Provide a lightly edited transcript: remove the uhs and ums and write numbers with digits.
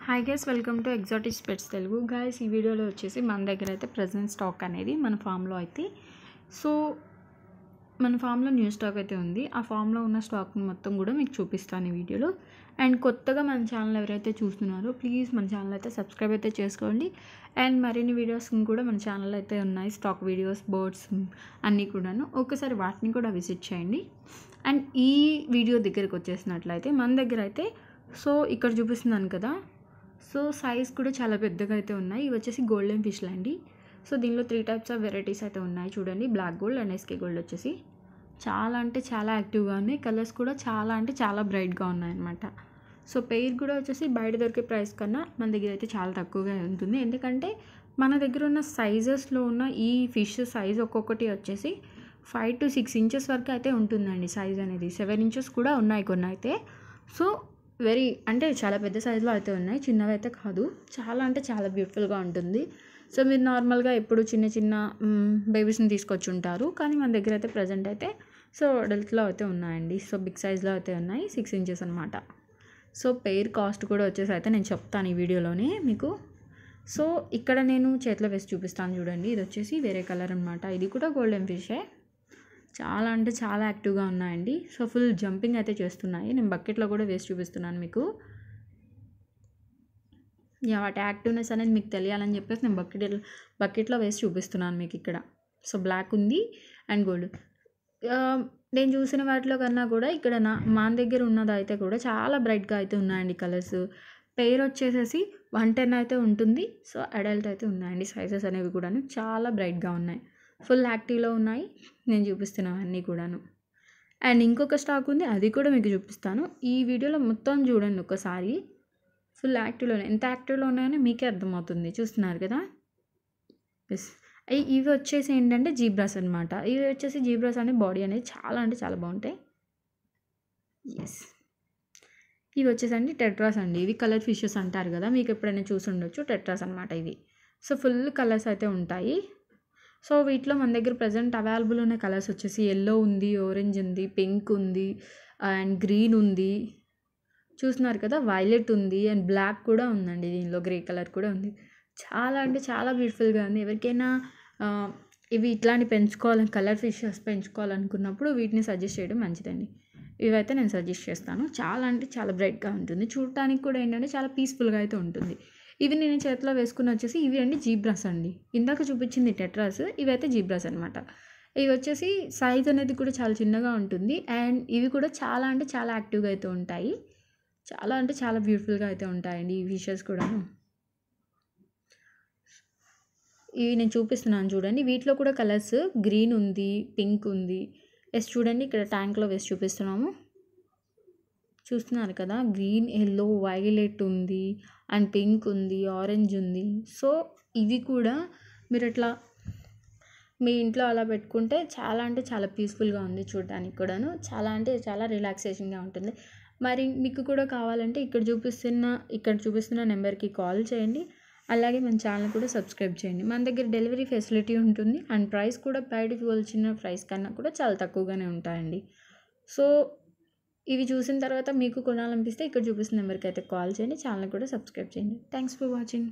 Hi guys, welcome to exotic pets Telugu. Guys, ఈ వీడియోలో వచ్చేసి మన దగ్గర అయితే ప్రజెంట్ స్టాక్ అనేది మన ఫామ్లో అయితే మన ఫామ్లో న్యూ స్టాక్ అయితే ఉంది. ఆ ఫామ్లో ఉన్న స్టాక్ని మొత్తం కూడా మీకు చూపిస్తాను ఈ వీడియోలో. అండ్ కొత్తగా మన ఛానల్ ఎవరైతే చూస్తున్నారో ప్లీజ్ మన ఛానల్ అయితే సబ్స్క్రైబ్ అయితే చేసుకోండి. అండ్ మరిన్ని వీడియోస్ కూడా మన ఛానల్ అయితే ఉన్నాయి, స్టాక్ వీడియోస్, బర్డ్స్ అన్నీ కూడాను. ఒకసారి వాటిని కూడా విజిట్ చేయండి. అండ్ ఈ వీడియో దగ్గరికి వచ్చేసినట్లయితే మన దగ్గర అయితే ఇక్కడ చూపిస్తున్నాను కదా, సైజ్ కూడా చాలా పెద్దగా అయితే ఉన్నాయి. ఇవి వచ్చేసి గోల్డెన్ ఫిష్లు అండి. దీనిలో 3 టైప్స్ ఆఫ్ వెరైటీస్ అయితే ఉన్నాయి చూడండి. Black gold and S K gold వచ్చేసి చాలా అంటే చాలా యాక్టివ్గా ఉన్నాయి. కలర్స్ కూడా చాలా అంటే చాలా బ్రైట్గా ఉన్నాయన్నమాట. పెయిర్ కూడా వచ్చేసి బయట దొరికే ప్రైస్ కన్నా మన దగ్గర అయితే చాలా తక్కువగా ఉంటుంది. ఎందుకంటే మన దగ్గర ఉన్న సైజెస్లో ఉన్న ఈ ఫిష్ సైజ్ ఒక్కొక్కటి వచ్చేసి 5 to 6 ఇంచెస్ వరకు అయితే ఉంటుందండి. సైజ్ అనేది 7 ఇంచెస్ కూడా ఉన్నాయి కొన్ని అయితే. అంటే చాలా పెద్ద సైజులో అయితే ఉన్నాయి, చిన్నవి అయితే కాదు. చాలా అంటే చాలా బ్యూటిఫుల్గా ఉంటుంది. మీరు నార్మల్గా ఎప్పుడు చిన్న చిన్న బేబీస్ని తీసుకొచ్చి ఉంటారు, కానీ మన దగ్గర అయితే ప్రజెంట్ అయితే అడల్ట్లో అయితే ఉన్నాయండి. బిగ్ సైజ్లో అయితే ఉన్నాయి, 6 ఇంచెస్ అనమాట. పెయిర్ కాస్ట్ కూడా వచ్చేసి అయితే నేను చెప్తాను ఈ వీడియోలోనే మీకు. ఇక్కడ నేను చేతిలో వేసి చూపిస్తాను చూడండి. ఇది వచ్చేసి వేరే కలర్ అనమాట. ఇది కూడా గోల్డెన్ ఫిషే. చాలా అంటే చాలా యాక్టివ్గా ఉన్నాయండి. ఫుల్ జంపింగ్ అయితే చేస్తున్నాయి. నేను బకెట్లో కూడా వేసి చూపిస్తున్నాను మీకు. వాటి యాక్టివ్నెస్ అనేది మీకు తెలియాలని చెప్పేసి నేను బకెట్లో వేసి చూపిస్తున్నాను మీకు ఇక్కడ. బ్లాక్ ఉంది అండ్ గోల్డ్. నేను చూసిన వాటిలో కన్నా కూడా ఇక్కడ మన దగ్గర ఉన్నది అయితే కూడా చాలా బ్రైట్గా అయితే ఉన్నాయండి కలర్స్. పెయిర్ వచ్చేసేసి 110 అయితే ఉంటుంది. అడల్ట్ అయితే ఉన్నాయండి. సైజెస్ అనేవి కూడాను చాలా బ్రైట్గా ఉన్నాయి, ఫుల్ యాక్టివ్లో ఉన్నాయి. నేను చూపిస్తున్నవన్నీ కూడాను. అండ్ ఇంకొక స్టాక్ ఉంది, అది కూడా మీకు చూపిస్తాను. ఈ వీడియోలో మొత్తం చూడండి ఒకసారి. ఫుల్ యాక్టివ్లోనే, ఎంత యాక్టివ్లో ఉన్నాయని మీకే అర్థమవుతుంది. చూస్తున్నారు కదా. ఇవి వచ్చేసి ఏంటంటే జీబ్రాస్ అనమాట. ఇవి వచ్చేసి జీబ్రాస్ అనే బాడీ అనేది చాలా అంటే చాలా బాగుంటాయి. ఇవి వచ్చేసండి టెట్రాస్ అండి. ఇవి కలర్ ఫిషెస్ అంటారు కదా, మీకు ఎప్పుడైనా చూసి ఉండొచ్చు. టెట్రాస్ అనమాట ఇవి. ఫుల్ కలర్స్ అయితే ఉంటాయి. వీటిలో మన దగ్గర ప్రజెంట్ అవైలబుల్ ఉన్న కలర్స్ వచ్చేసి ఎల్లో ఉంది, ఆరెంజ్ ఉంది, పింక్ ఉంది అండ్ గ్రీన్ ఉంది. చూస్తున్నారు కదా, వైలెట్ ఉంది అండ్ బ్లాక్ కూడా ఉందండి. దీనిలో గ్రే కలర్ కూడా ఉంది. చాలా అంటే చాలా బ్యూటిఫుల్గా ఉంది. ఎవరికైనా ఇవి ఇట్లాంటి కలర్ ఫిషెస్ పెంచుకోవాలనుకున్నప్పుడు వీటిని సజెస్ట్ చేయడం మంచిదండి. ఇవైతే నేను సజెస్ట్ చేస్తాను. చాలా అంటే చాలా బ్రైట్గా ఉంటుంది. చూడటానికి కూడా ఏంటంటే చాలా పీస్ఫుల్గా అయితే ఉంటుంది. ఇవి నేను చేతిలో వేసుకుని వచ్చేసి ఇవి అండి జీబ్రాస్ అండి. ఇందాక చూపించింది టెట్రాస్, ఇవైతే జీబ్రాస్ అనమాట. ఇవి వచ్చేసి సైజ్ అనేది కూడా చాలా చిన్నగా ఉంటుంది. అండ్ ఇవి కూడా చాలా అంటే చాలా యాక్టివ్గా అయితే ఉంటాయి. చాలా అంటే చాలా బ్యూటిఫుల్గా అయితే ఉంటాయండి ఈ ఫిషెస్ కూడా. ఇవి నేను చూపిస్తున్నాను చూడండి. వీటిలో కూడా కలర్స్ గ్రీన్ ఉంది, పింక్ ఉంది. చూడండి ఇక్కడ ట్యాంక్లో వేసి చూపిస్తున్నాము. చూస్తున్నారు కదా, గ్రీన్, ఎల్లో, వైలెట్ ఉంది అండ్ పింక్ ఉంది, ఆరెంజ్ ఉంది. ఇవి కూడా మీరు అట్లా మీ ఇంట్లో అలా పెట్టుకుంటే చాలా అంటే చాలా పీస్ఫుల్గా ఉంది చూడడానికి కూడాను. చాలా అంటే చాలా రిలాక్సేషన్గా ఉంటుంది. మరి మీకు కూడా కావాలంటే ఇక్కడ చూపిస్తున్న నెంబర్కి కాల్ చేయండి. అలాగే మన ఛానల్ కూడా సబ్స్క్రైబ్ చేయండి. మన దగ్గర డెలివరీ ఫెసిలిటీ ఉంటుంది అండ్ ప్రైస్ కూడా బయటకు వచ్చిన ప్రైస్ కన్నా కూడా చాలా తక్కువగానే ఉంటాయండి. ఇవి చూసిన తర్వాత మీకు కొనాలనిపిస్తే ఇక్కడ చూపిస్తున్న నెంబర్కి అయితే కాల్ చేయండి. ఛానల్ కూడా సబ్స్క్రైబ్ చేయండి. Thanks for watching.